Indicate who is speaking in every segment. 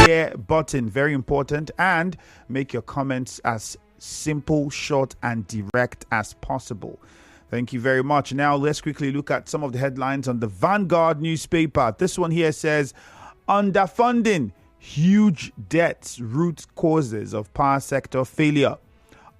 Speaker 1: share button, very important, and make your comments as simple, short, and direct as possible. Thank you very much. Now, let's quickly look at some of the headlines on the Vanguard newspaper. This one here says, underfunding, huge debts, root causes of power sector failure.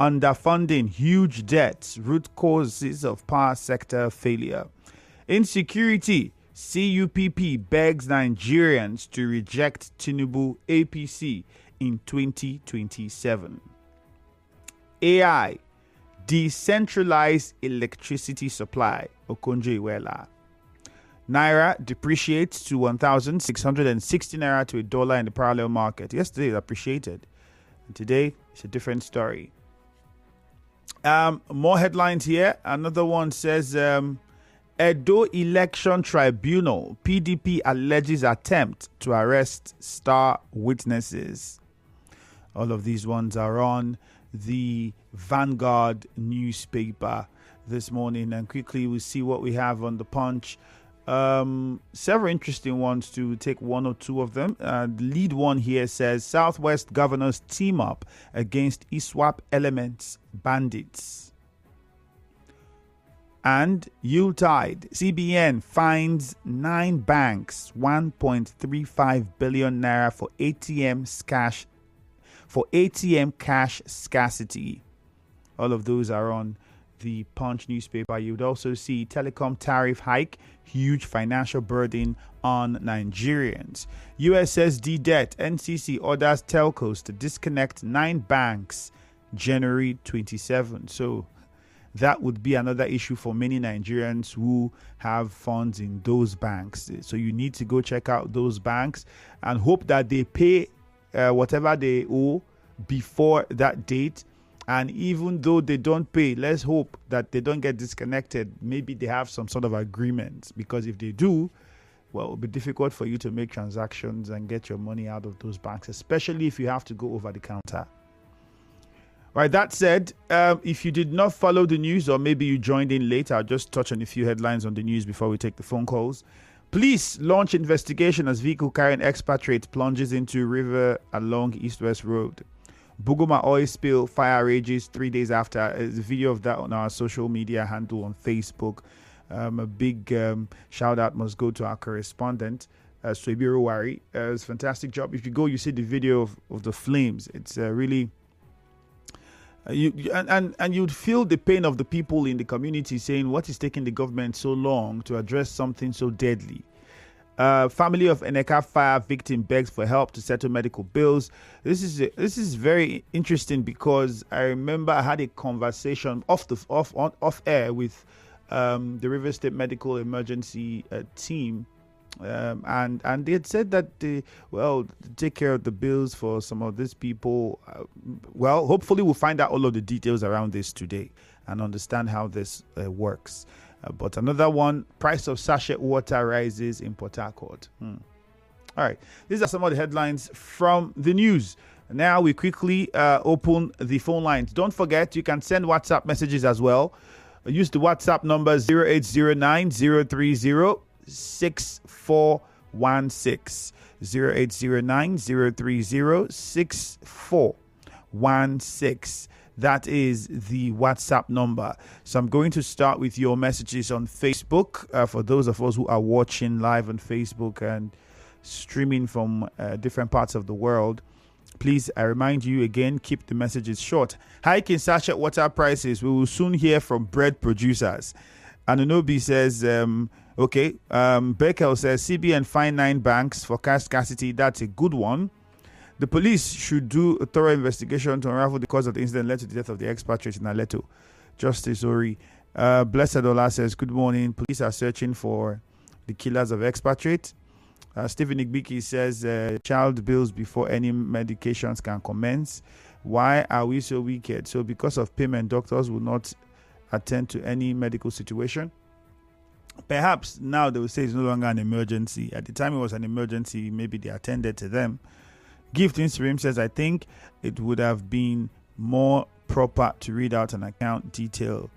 Speaker 1: Underfunding, huge debts, root causes of power sector failure. Insecurity, CUPP begs Nigerians to reject Tinubu APC in 2027. AI, decentralized electricity supply, Okonjo-Iweala. Naira depreciates to 1,660 Naira to a dollar in the parallel market. Yesterday it appreciated. And today it's a different story. More headlines here. Another one says, Edo Election Tribunal, PDP alleges attempt to arrest star witnesses. All of these ones are on the Vanguard newspaper this morning, and quickly we'll see what we have on the Punch. Several interesting ones, to take one or two of them. The lead one here says Southwest governors team up against ISWAP elements bandits. And Yuletide, CBN finds 9 banks 1.35 billion naira for ATM cash scarcity. All of those are on the Punch newspaper. You would also see telecom tariff hike, huge financial burden on Nigerians. USSD debt, NCC orders telcos to disconnect 9 banks January 27. So that would be another issue for many Nigerians who have funds in those banks. So you need to go check out those banks and hope that they pay whatever they owe before that date. And even though they don't pay, let's hope that they don't get disconnected. Maybe they have some sort of agreement, because if they do, well, it'll be difficult for you to make transactions and get your money out of those banks, especially if you have to go over the counter. Right, that said, if you did not follow the news, or maybe you joined in late, I'll just touch on a few headlines on the news before we take the phone calls. Police launch investigation as vehicle carrying expatriate plunges into river along East-West Road. Buguma oil spill, fire rages 3 days after. There's a video of that on our social media handle on Facebook. A big shout out must go to our correspondent, Swebiru Wari. It's a fantastic job. If you go, you see the video of the flames. It's really... you'd feel the pain of the people in the community, saying, what is taking the government so long to address something so deadly? Family of Eneka fire victim begs for help to settle medical bills. This is very interesting, because I remember I had a conversation off air with the River State Medical Emergency team, and they had said that they take care of the bills for some of these people. Hopefully we'll find out all of the details around this today and understand how this works. But another one, price of sachet water rises in Port Harcourt. All right, these are some of the headlines from the news. Now we quickly open the phone lines. Don't forget, you can send WhatsApp messages as well. Use the WhatsApp number 0809 030 6416. 0809 030 6416. That is the WhatsApp number. So I'm going to start with your messages on Facebook. For those of us who are watching live on Facebook and streaming from different parts of the world, please, I remind you again, keep the messages short. Hike in sachet water prices. We will soon hear from bread producers. Anunobi says, Bekel says, CBN fine 9 banks for cash scarcity. That's a good one. The police should do a thorough investigation to unravel the cause of the incident led to the death of the expatriate in Aleto. Justice Ori. Blessed Ola says, good morning. Police are searching for the killers of expatriate. Stephen Igbiki says, child bills before any medications can commence. Why are we so wicked? So because of payment, doctors will not attend to any medical situation. Perhaps now they will say it's no longer an emergency. At the time it was an emergency, maybe they attended to them. Gift Instagram says, I think it would have been more proper to read out an account detail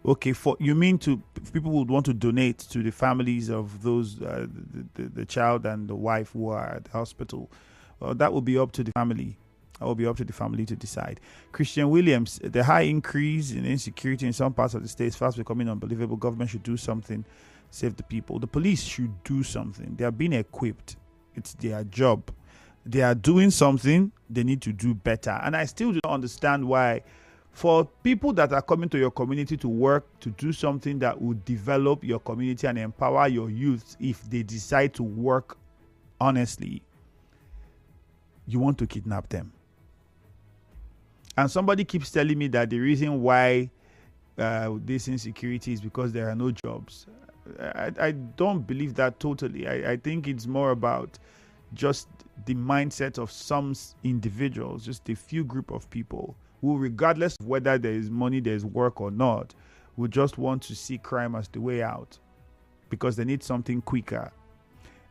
Speaker 1: Okay, for you mean to people would want to donate to the families of those the child and the wife who are at the hospital? Well, that will be up to the family. That will be up to the family to decide. Christian Williams, the high increase in insecurity in some parts of the state is fast becoming unbelievable. Government should do something, save the people. The police should do something. They are being equipped. It's their job. They are doing something. They need to do better. And I still do not understand why, for people that are coming to your community to work, to do something that will develop your community and empower your youth, if they decide to work honestly, you want to kidnap them. And somebody keeps telling me that the reason why this insecurity is because there are no jobs. I don't believe that totally. I think it's more about just the mindset of some individuals, just a few group of people who, regardless of whether there is money, there is work or not, would just want to see crime as the way out because they need something quicker.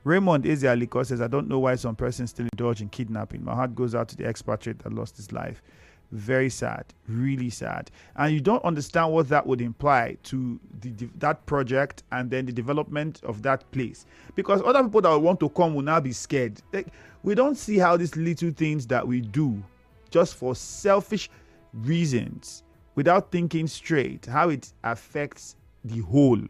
Speaker 1: Raymond Ezealiko says, I don't know why some persons still indulge in kidnapping. My heart goes out to the expatriate that lost his life. Very sad, really sad. And you don't understand what that would imply to that project and then the development of that place. Because other people that want to come will now be scared. We don't see how these little things that we do just for selfish reasons, without thinking straight, how it affects the whole.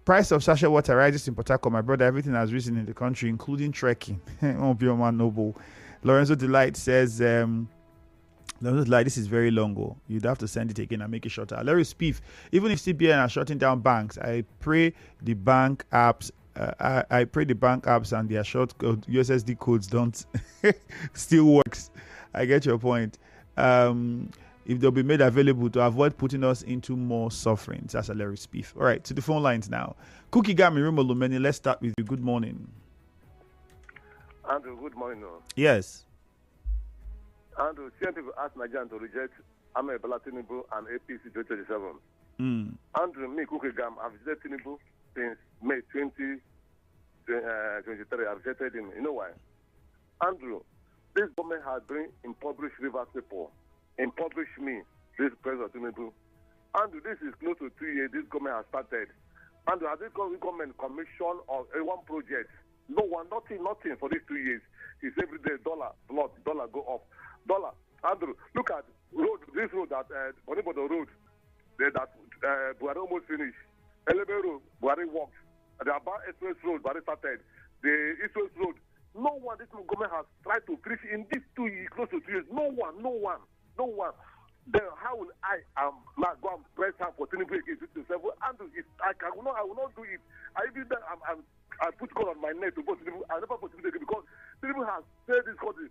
Speaker 1: Price of sachet water rises in Port Harcourt. My brother, everything has risen in the country, including trekking. Oh, pure man, noble. Lorenzo Delight says, Lorenzo Delight, this is very long. Oh. You'd have to send it again and make it shorter. Larry Spieth, even if CBN are shutting down banks, I pray the bank apps and their short code, USSD codes don't still works. I get your point. If they'll be made available to avoid putting us into more suffering. That's a Larry Spieth. All right, to the phone lines now. Cookie Gami Lumeni, let's start with you. Good morning.
Speaker 2: Andrew, good morning.
Speaker 1: Yes.
Speaker 2: Andrew, some people ask Nigerian to reject Ahmed Bola Tinubu and APC 2027. Andrew, me, Cookie Gam, I've visited Tinubu since May 2023. I've visited him. You know why? Andrew, this government has been impoverished Rivers people. Impoverished me, this President Tinubu. Andrew, this is close to 2 years this government has started. Andrew, has this government commission or one project? No one, nothing for these 2 years. It's every day dollar go up. Dollar. Andrew, look at this road that Bonibodo road that Buhari almost finished. Elebe road, Buhari walked. The Aba Express road, Buhari started. The East West road. No one, this government has tried to finish in these 2 years, close to 2 years. No one. Then how will I not go and press her for Tinubu against 57? Andrew, I will not do it. I put God on my neck to vote Tinubu. I never vote Tinubu again because Tinubu has said this country,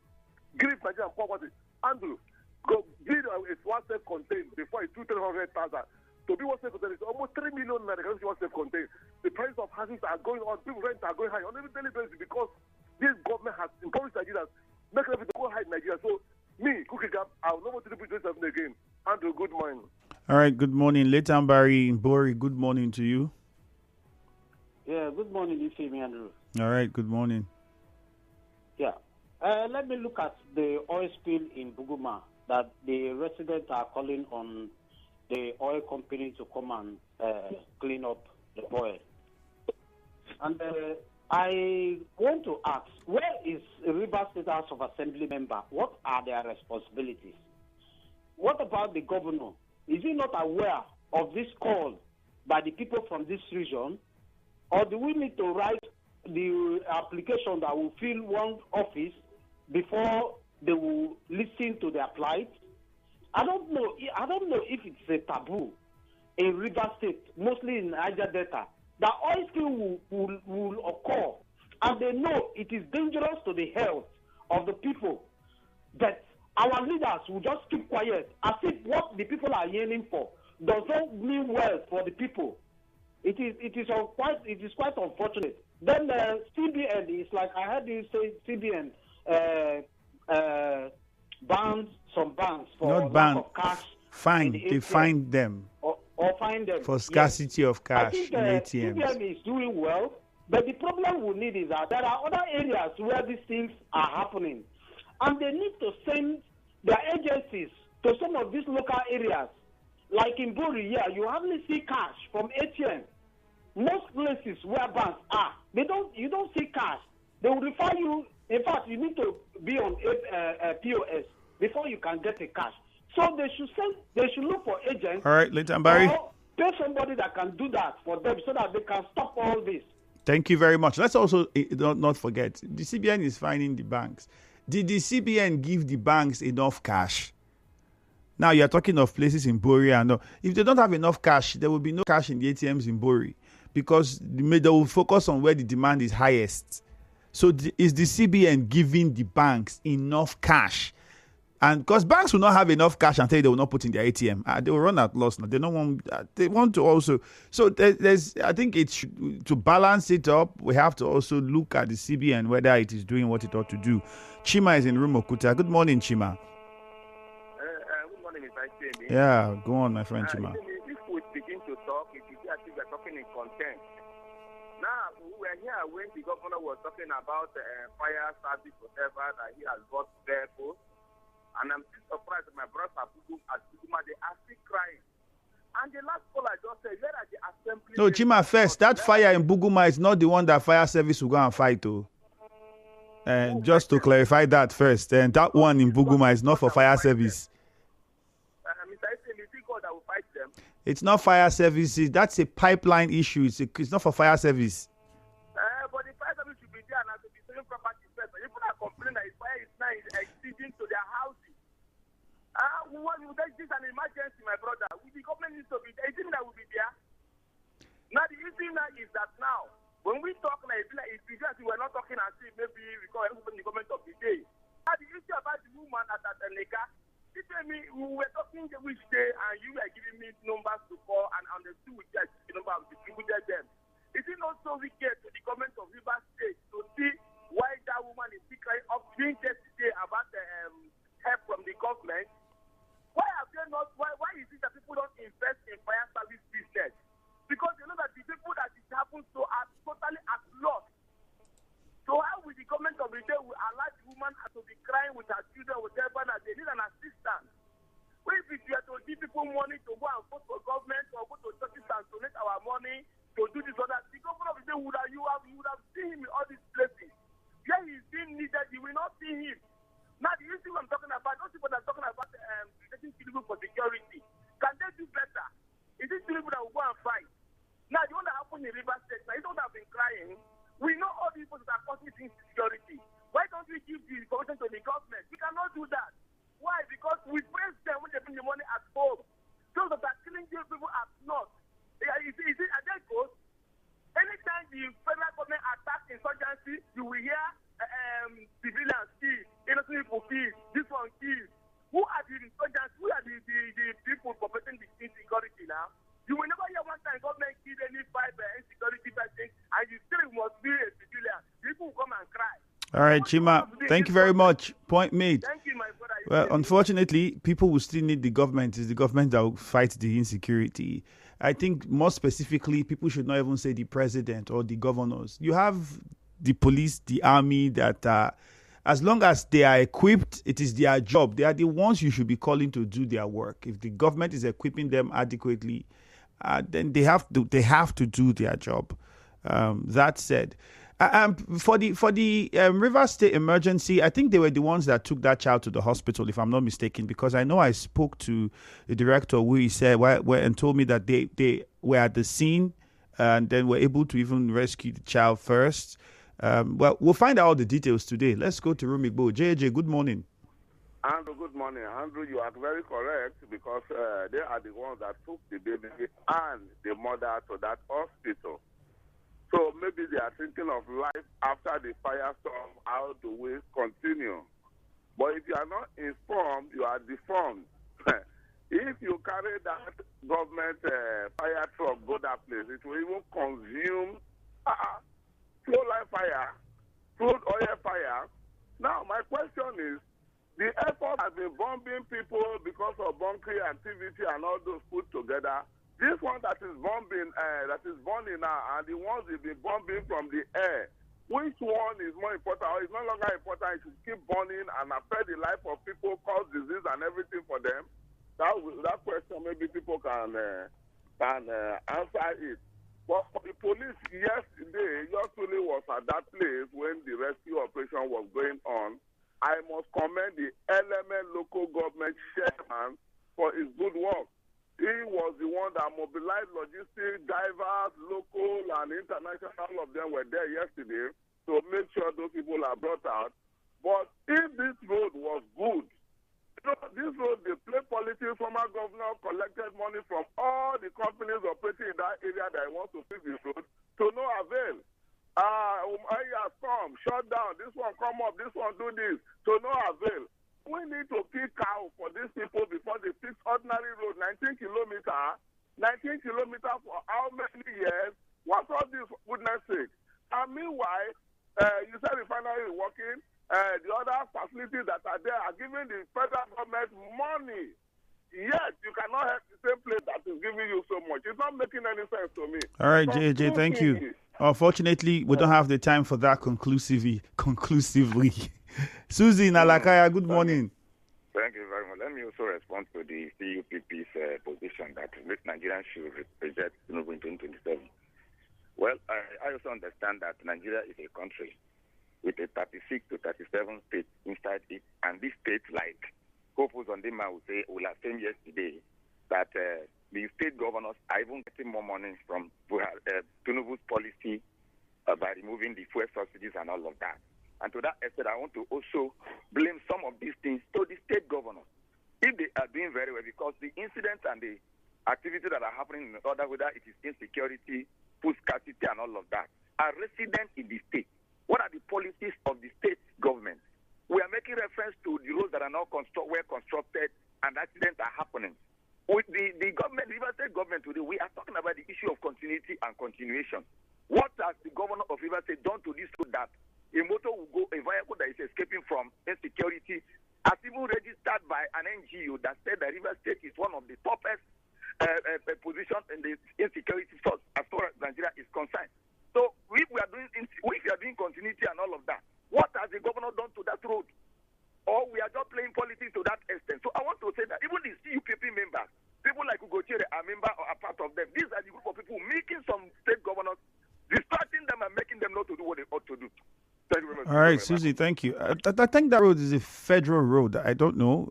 Speaker 2: give Nigerian poverty. Andrew, go build a one self-contained before it's 200,000. To be one self-contained, it's almost 3 million naira. One self-contained. The price of houses are going on. People rent are going high on every daily basis because this government has impoverished Nigerians, making everything go high in Nigeria. So me, Cookie Gap, I will not want to do something again. Andrew, good morning.
Speaker 1: All right, good morning. Leighton Barry Bori, good morning to you.
Speaker 3: Yeah, good morning, Ifemi, Andrew.
Speaker 1: All right, good morning.
Speaker 3: Yeah. Let me look at the oil spill in Buguma that the residents are calling on the oil company to come and clean up the oil. And I want to ask, where is Rivers State House of Assembly member? What are their responsibilities? What about the governor? Is he not aware of this call by the people from this region? Or do we need to write the application that will fill one office before they will listen to their plight? I don't know if it's a taboo in Rivers State, mostly in Niger Delta, that oil spill will occur, and they know it is dangerous to the health of the people. But our leaders will just keep quiet, as if what the people are yearning for does not mean well for the people. It is quite unfortunate. Then CBN is like, I heard you say CBN bans some banks for lack of cash.
Speaker 1: Fine, they find them.
Speaker 3: Or find them.
Speaker 1: For scarcity of cash in ATMs.
Speaker 3: CBN is doing well, but the problem we need is that there are other areas where these things are happening. And they need to send their agencies to some of these local areas like in Buri, you hardly see cash from ATM. Most places where banks are, you don't see cash. They will refer you. In fact, you need to be on POS before you can get a cash. So they should look for agents.
Speaker 1: All right, Linton Barry.
Speaker 3: Or pay somebody that can do that for them so that they can stop all this.
Speaker 1: Thank you very much. Let's also not forget, the CBN is fining the banks. Did the CBN give the banks enough cash? Now you're talking of places in Bori, and if they don't have enough cash, there will be no cash in the ATMs in Bori because they will focus on where the demand is highest. So is the CBN giving the banks enough cash? And because banks will not have enough cash until they will not put in their ATM, they will run at loss. Now they don't want. They want to also. So there's. I think it's to balance it up. We have to also look at the CBN whether it is doing what it ought to do. Chima is in Rumokuta. Good morning, Chima.
Speaker 2: Good morning, Mr. Ike.
Speaker 1: Yeah, go on, my friend Chima.
Speaker 2: If we begin to talk, it is as if we are talking in content. Now, we were here when the governor was talking about fire service, whatever, that he has got vehicles. And I'm still surprised that my brothers at Buguma, they are still crying. And the last call I just said, where are the assembly?
Speaker 1: No, Chima, first, that fire in Buguma is not the one that fire service will go and fight, though. And just to clarify that first, and that one in Buguma is not for fire service.
Speaker 2: Mr. Ese, is it God that will fight them?
Speaker 1: It's not fire services. That's a pipeline issue. It's not for fire service.
Speaker 2: But the fire service should be there and have to be selling property first. People are complaining that fire is now exceeding to their houses. This is an emergency, my brother. The government needs to be there. Isn't that will be there? Now, the issue now is that now, when we talk like it's because we were not talking as if maybe we call everybody the government of the day. Now, the issue about the woman at Neka, she told me we were talking which day and you were giving me numbers to call and on the two which I the number of distributed them. Is it not so wicked to the government of Rivers State to see why that woman is still crying up during yesterday about the help from the government? Why have they not? Why is it that people don't invest in fire service business? Because they know that the people that it happens to are totally at loss. So how will the government of the day will allow the woman to be crying with her children, whatever, that they need an assistance? Well, if we are to give people money to go and vote for government or go to churches and donate our money to do this or that, the government of the day would have seen him in all these places. Where he's being needed, you will not see him. Now, the issue I'm talking about, those people that are talking about getting people for security, can they do better? Is it people that will go and fight? Now, the one that happened in River State, now, you don't have been crying. We know all the people that are causing insecurity. Why don't we give the information to the government? We cannot do that. Why? Because we praise them when they bring the money at home. Those that are killing these people at not. Is it at that goes? Anytime the federal government attacks insurgency, you will hear civilians killed, innocent people killed, this one killed. Who are the insurgents? Who are the people perpetrating the insecurity now? You will never hear one time government kill any insecurity person, and you still must be a civilian. People will come and cry.
Speaker 1: All right, Chima, thank you very much. Point made.
Speaker 2: Thank you, my brother.
Speaker 1: Well, unfortunately, people will still need the government. It's the government that will fight the insecurity. I think more specifically, people should not even say the president or the governors. You have the police, the army that as long as they are equipped, it is their job. They are the ones you should be calling to do their work. If the government is equipping them adequately, then they have to do their job. That said, for the Rivers State emergency, I think they were the ones that took that child to the hospital, if I'm not mistaken, because I know I spoke to the director who he said and told me that they were at the scene and then were able to even rescue the child first. Well, we'll find out all the details today. Let's go to Rumigbo. JJ, good morning.
Speaker 2: Andrew, good morning. Andrew, you are very correct because they are the ones that took the baby and the mother to that hospital. So maybe they are thinking of life after the firestorm. How do we continue? But if you are not informed, you are deformed. If you carry that government fire truck go that place, it will even consume fuel line fire, crude oil fire. Now, my question is, the airport has been bombing people because of bunkering activity and all those put together. This one that is bombing, burning now, and the ones they've been bombing from the air, which one is more important? Or it's no longer important? It should keep burning and affect the life of people, cause disease and everything for them. that question maybe people can answer it. But the police yesterday, Yosuli was at that place when the rescue operation was going on. I must commend the Element local government chairman for his good work. He was the one that mobilized logistics, divers, local and international, all of them were there yesterday to make sure those people are brought out. But if this road was good, this road, they play politics, former governor collected money from all the companies operating in that area that wants to fix this road to no avail. Has come, shut down, this one come up, this one do this, to no avail. We need to kill cow for these people before they fix ordinary road, 19 kilometers for how many years? What's all this, goodness sake? And meanwhile, you said refinery is working, the other facilities that are there are giving the federal government money. Yes, you cannot have the same place that is giving you so much. It's not making any sense to me.
Speaker 1: All right, JJ, thank you. Unfortunately, we don't have the time for that conclusively. Susie in Alakaya, good morning.
Speaker 4: Thank you very much. Let me also respond to the CUPP's position that Nigeria should reject Tinubu in 2027. Well, I also understand that Nigeria is a country with a 36 to 37 states inside it, and these states, like Hopus Ondima would say, will have seen yesterday that the state governors are even getting more money from Tinubu's policy by removing the fuel subsidies and all of that. And to that extent, I want to also blame some of these things to the state governors. If they are doing very well, because the incidents and the activities that are happening in order, whether it is insecurity, food scarcity, and all of that, are resident in the state. What are the policies of the state government? We are making reference to the roads that are now well constructed and accidents are happening. With the government, the River State government today, we are talking about the issue of continuity and continuation. What has the governor of River State done to this road that a motor will go, a vehicle that is escaping from insecurity, has even registered by an NGO that said that River State is one of the toughest positions in the insecurity source as far as Nigeria is concerned. So if we are doing continuity and all of that, what has the governor done to that road? Or we are just playing politics to that extent. So I want to say that even the CUPP members, people like Ugochiere are member or a part of them. These are the group of people making some state governors, distracting them and making them not to do what they ought to do. Thank you very much.
Speaker 1: All right, Susie, thank you. I think that road is a federal road. I don't know.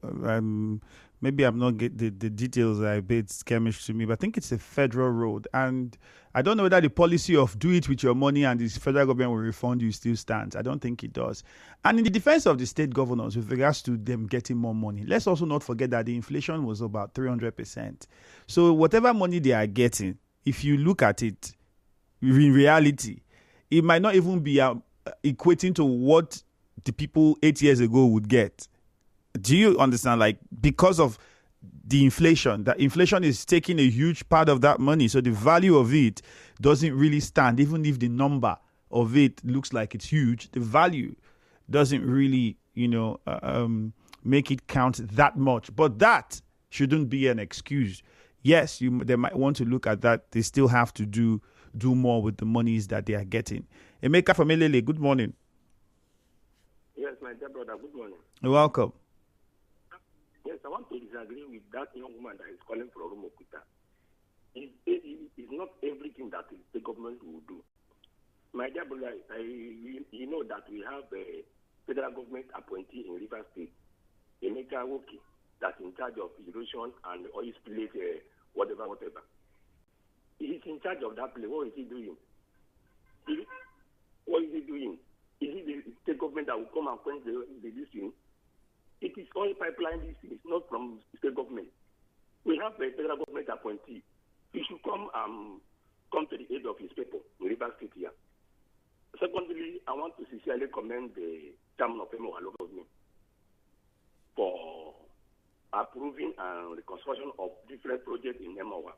Speaker 1: Maybe I'm not get the details a bit skirmish to me, but I think it's a federal road. And I don't know whether the policy of do it with your money and the federal government will refund you still stands. I don't think it does. And in the defense of the state governors with regards to them getting more money, let's also not forget that the inflation was about 300%. So whatever money they are getting, if you look at it, in reality, it might not even be equating to what the people 8 years ago would get. Do you understand? Like, because of the inflation, that inflation is taking a huge part of that money. So the value of it doesn't really stand. Even if the number of it looks like it's huge, the value doesn't really, make it count that much. But that shouldn't be an excuse. Yes, they might want to look at that. They still have to do more with the monies that they are getting. Emeka from Elele, good morning.
Speaker 5: Yes, my dear brother, good morning.
Speaker 1: You're welcome.
Speaker 5: Yes, I want to disagree with that young woman that is calling for Oromokuta. It's not everything that the government will do. My dear brother, you know that we have a federal government appointee in River State, Emeka Woki, that's in charge of erosion and oil spillage, whatever. He's in charge of that place. What is he doing? What is he doing? Is it the state government that will come and quench the issue? It is oil pipeline this thing. It's not from state government. We have a federal government appointee. He should come to the aid of his people in River State here. Secondly, I want to sincerely commend the chairman of Emoha local government for approving and reconstruction of different projects in Emoha.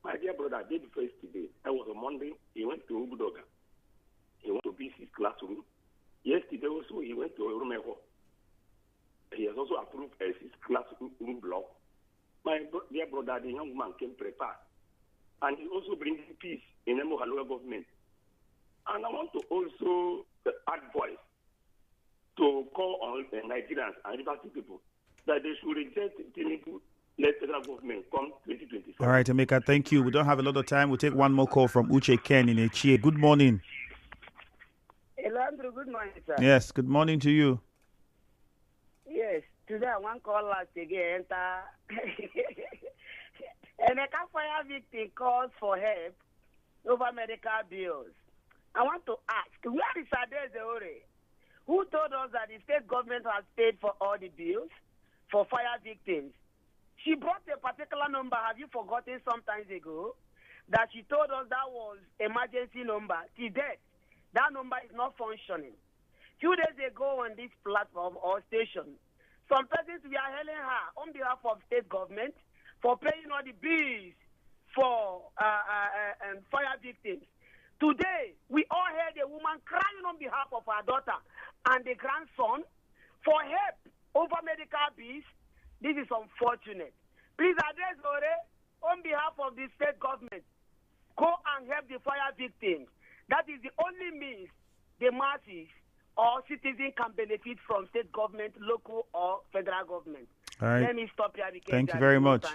Speaker 5: My dear brother, day before yesterday, that was on Monday, he went to Ubudoga. He went to BC's classroom. Yesterday also, he went to Rumeho. He has also approved a 6-classroom block. My dear brother, the young man came prepared. And he also brings peace in Emoha local government. And I want to also add voice to call on Nigerians and River State people that they should reject Tinubu let federal government come 2027.
Speaker 1: All right, Emeka, thank you. We don't have a lot of time. We'll take one more call from Uche Ken in Echie. Good morning.
Speaker 6: Hello, Andrew. Good morning, sir.
Speaker 1: Yes, good morning to you.
Speaker 6: Yes, today I want to call last again. Emeka fire victim calls for help over medical bills. I want to ask, where is Adeze Ore, who told us that the state government has paid for all the bills for fire victims? She brought a particular number, have you forgotten some time ago, that she told us that was emergency number. Till date, that number is not functioning. Few days ago on this platform or station, some persons we are hailing her on behalf of state government for paying all the bills for fire victims. Today, we all heard a woman crying on behalf of her daughter and the grandson for help over medical bills. This is unfortunate. Please address Ore on behalf of the state government. Go and help the fire victims. That is the only means the masses or citizens can benefit from state government, local or federal government.
Speaker 1: All right.
Speaker 6: Let me stop here.
Speaker 1: Thank you very much.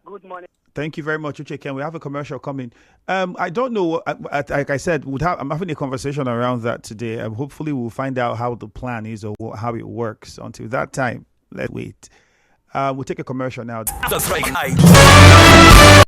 Speaker 6: Good morning.
Speaker 1: Thank you very much, Uche Ken. We have a commercial coming. I don't know. Like I said, I'm having a conversation around that today. Hopefully, we'll find out how the plan is or how it works. Until that time, let's wait. We'll take a commercial now.
Speaker 7: That's right.